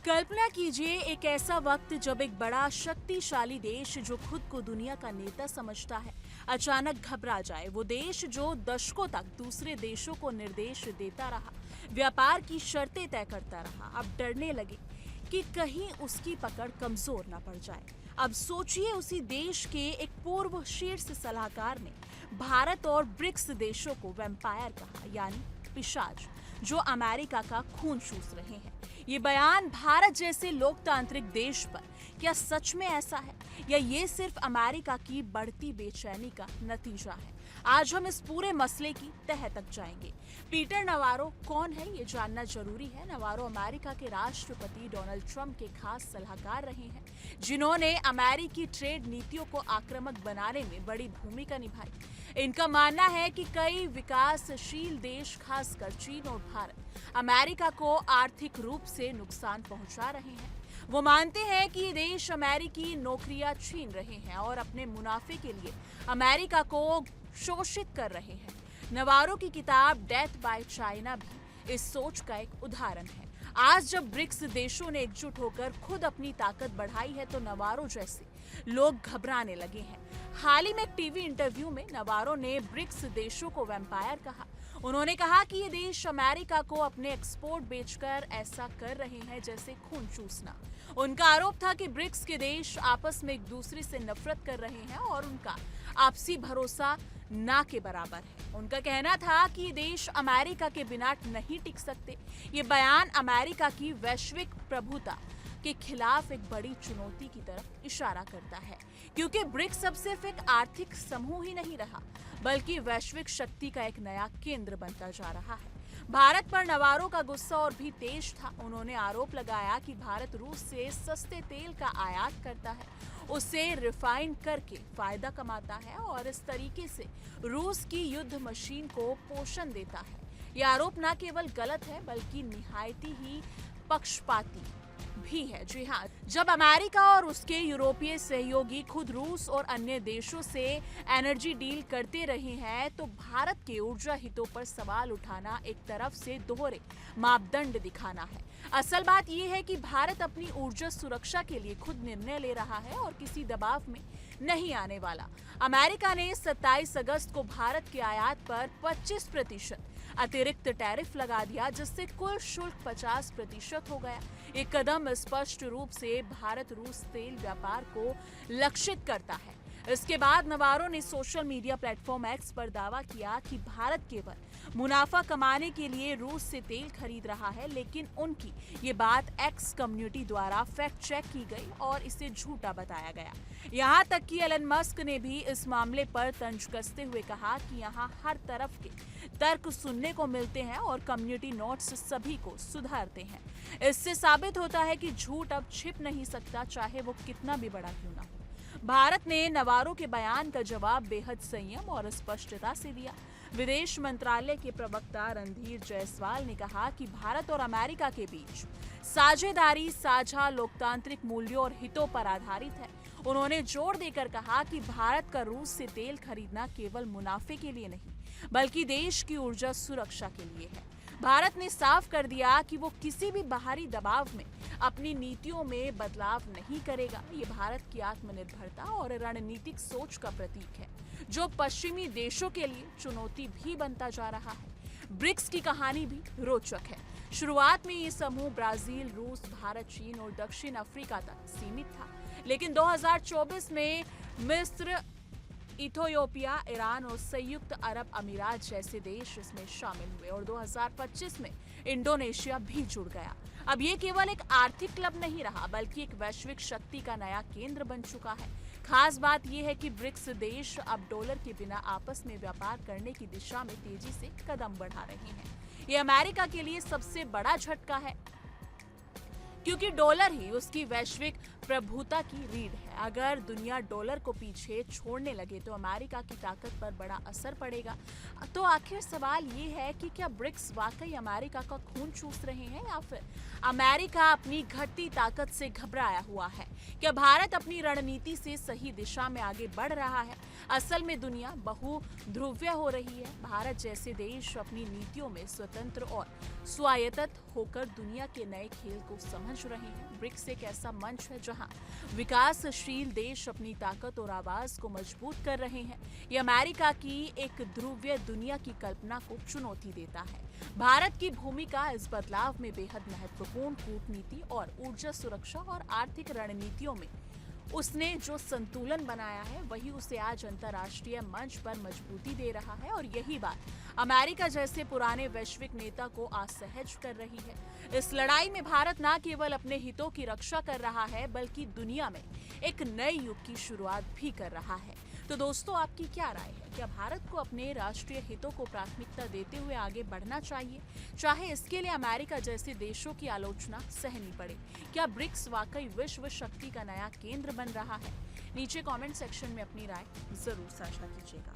कल्पना कीजिए एक ऐसा वक्त जब एक बड़ा शक्तिशाली देश जो खुद को दुनिया का नेता समझता है अचानक घबरा जाए। वो देश जो दशकों तक दूसरे देशों को निर्देश देता रहा, व्यापार की शर्तें तय करता रहा, अब डरने लगे कि कहीं उसकी पकड़ कमजोर ना पड़ जाए। अब सोचिए उसी देश के एक पूर्व शीर्ष सलाहकार ने भारत और ब्रिक्स देशों को वैम्पायर कहा, यानी पिशाच जो अमेरिका का खून चूस रहे हैं। ये बयान भारत जैसे लोकतांत्रिक देश पर क्या सच में ऐसा है या ये सिर्फ अमेरिका की बढ़ती बेचैनी का नतीजा है? आज हम इस पूरे मसले की तह तक जाएंगे। पीटर नवारो कौन है ये जानना जरूरी है। नवारो अमेरिका के राष्ट्रपति डोनाल्ड ट्रंप के खास सलाहकार रहे हैं, जिन्होंने अमेरिकी ट्रेड नीतियों को आक्रामक बनाने में बड़ी भूमिका निभाई। इनका मानना है कि कई विकासशील देश, खासकर चीन और भारत, अमेरिका को आर्थिक रूप से नुकसान पहुंचा रहे हैं। वो मानते हैं कि ये देश अमेरिकी नौकरियां छीन रहे हैं और अपने मुनाफे के लिए अमेरिका को शोषित कर रहे हैं। नवारो की किताब डेथ बाय चाइना भी इस सोच का एक उदाहरण है। आज जब ब्रिक्स देशों ने एकजुट होकर खुद अपनी ताकत बढ़ाई है तो नवारो जैसे लोग घबराने लगे हैं। हाल ही में एक टीवी इंटरव्यू में नवारो ने ब्रिक्स देशों को वैम्पायर कहा। उन्होंने कहा कि ये देश अमेरिका को अपने एक्सपोर्ट बेचकर ऐसा कर रहे हैं जैसे खून चूसना। उनका आरोप था कि ब्रिक्स के देश आपस में एक दूसरे से नफरत कर रहे हैं और उनका आपसी भरोसा ना के बराबर है। उनका कहना था कि ये देश अमेरिका के बिना नहीं टिक सकते। ये बयान अमेरिका की वैश्विक प्रभुता के खिलाफ एक बड़ी चुनौती की तरफ इशारा करता है, क्योंकि ब्रिक्स अब सिर्फ एक आर्थिक समूह ही नहीं रहा, बल्कि वैश्विक शक्ति का एक नया केंद्र बनता जा रहा है। भारत पर नवारो का गुस्सा और भी तेज था। उन्होंने आरोप लगाया कि भारत रूस से सस्ते तेल का आयात करता है, उसे रिफाइन करके फायदा कमाता है और इस तरीके से रूस की युद्ध मशीन को पोषण देता है। यह आरोप न केवल गलत है बल्कि निहायती ही पक्षपाती भी है। जी हाँ, जब अमेरिका और उसके यूरोपीय सहयोगी खुद रूस और अन्य देशों से एनर्जी डील करते रहे हैं तो भारत के ऊर्जा हितों पर सवाल उठाना एक तरफ से दोहरे मापदंड दिखाना है। असल बात यह है कि भारत अपनी ऊर्जा सुरक्षा के लिए खुद निर्णय ले रहा है और किसी दबाव में नहीं आने वाला। अमेरिका ने 27 अगस्त को भारत के आयात पर 25% अतिरिक्त टैरिफ लगा दिया, जिससे कुल शुल्क 50% हो गया। एक कदम स्पष्ट रूप से भारत रूस तेल व्यापार को लक्षित करता है। इसके बाद नवारो ने सोशल मीडिया प्लेटफॉर्म एक्स पर दावा किया कि भारत केवल मुनाफा कमाने के लिए रूस से तेल खरीद रहा है, लेकिन उनकी ये बात एक्स कम्युनिटी द्वारा फैक्ट चेक की गई और इसे झूठा बताया गया। यहाँ तक कि एलन मस्क ने भी इस मामले पर तंज कसते हुए कहा कि यहाँ हर तरफ के तर्क सुनने को मिलते हैं और कम्युनिटी नोट्स सभी को सुधारते हैं। इससे साबित होता है कि झूठ अब छिप नहीं सकता, चाहे वो कितना भी बड़ा क्यों ना हो। भारत ने नवारो के बयान का जवाब बेहद संयम और स्पष्टता से दिया। विदेश मंत्रालय के प्रवक्ता रणधीर जायसवाल ने कहा कि भारत और अमेरिका के बीच साझेदारी साझा लोकतांत्रिक मूल्यों और हितों पर आधारित है। उन्होंने जोर देकर कहा कि भारत का रूस से तेल खरीदना केवल मुनाफे के लिए नहीं, बल्कि देश की ऊर्जा सुरक्षा के लिए है। भारत ने साफ कर दिया कि वो किसी भी बाहरी दबाव में अपनी नीतियों में बदलाव नहीं करेगा। ये भारत की आत्मनिर्भरता और रणनीतिक सोच का प्रतीक है, जो पश्चिमी देशों के लिए चुनौती भी बनता जा रहा है। ब्रिक्स की कहानी भी रोचक है। शुरुआत में ये समूह ब्राजील, रूस, भारत, चीन और दक्षिण अफ्रीका तक सीमित था, लेकिन 2024 में मिस्र, इथियोपिया, ईरान और संयुक्त अरब अमीरात जैसे देश इसमें शामिल हुए और 2025 में इंडोनेशिया भी जुड़ गया। अब ये केवल एक आर्थिक क्लब नहीं रहा, बल्कि एक वैश्विक शक्ति का नया केंद्र बन चुका है। खास बात यह है कि ब्रिक्स देश अब डॉलर के बिना आपस में व्यापार करने की दिशा में तेजी से कदम बढ़ा रहे हैं। ये अमेरिका के लिए सबसे बड़ा झटका है, क्योंकि डॉलर ही उसकी वैश्विक प्रभुता की रीढ़ है। अगर दुनिया डॉलर को पीछे छोड़ने लगे तो अमेरिका की ताकत पर बड़ा असर पड़ेगा। तो आखिर सवाल ये है कि क्या ब्रिक्स वाकई अमेरिका का खून चूस रहे हैं या फिर अमेरिका अपनी घटती ताकत से घबराया हुआ है? क्या भारत अपनी रणनीति से सही दिशा में आगे बढ़ रहा है? असल में दुनिया बहुध्रुवीय हो रही है। भारत जैसे देश अपनी नीतियों में स्वतंत्र और स्वायत्त होकर दुनिया के नए खेल को समझ रहे हैं। ब्रिक्स एक ऐसा मंच है जहां विकासशील देश अपनी ताकत और आवाज को मजबूत कर रहे हैं। ये अमेरिका की एक ध्रुवीय दुनिया की कल्पना को चुनौती देता है। भारत की भूमिका इस बदलाव में बेहद महत्वपूर्ण। कूटनीति और ऊर्जा सुरक्षा और आर्थिक रणनीतियों में उसने जो संतुलन बनाया है वही उसे आज अंतर्राष्ट्रीय मंच पर मजबूती दे रहा है, और यही बात अमेरिका जैसे पुराने वैश्विक नेता को असहज कर रही है। इस लड़ाई में भारत न केवल अपने हितों की रक्षा कर रहा है बल्कि दुनिया में एक नए युग की शुरुआत भी कर रहा है। तो दोस्तों, आपकी क्या राय है? क्या भारत को अपने राष्ट्रीय हितों को प्राथमिकता देते हुए आगे बढ़ना चाहिए, चाहे इसके लिए अमेरिका जैसे देशों की आलोचना सहनी पड़े? क्या ब्रिक्स वाकई विश्व शक्ति का नया केंद्र बन रहा है? नीचे कमेंट सेक्शन में अपनी राय जरूर साझा कीजिएगा।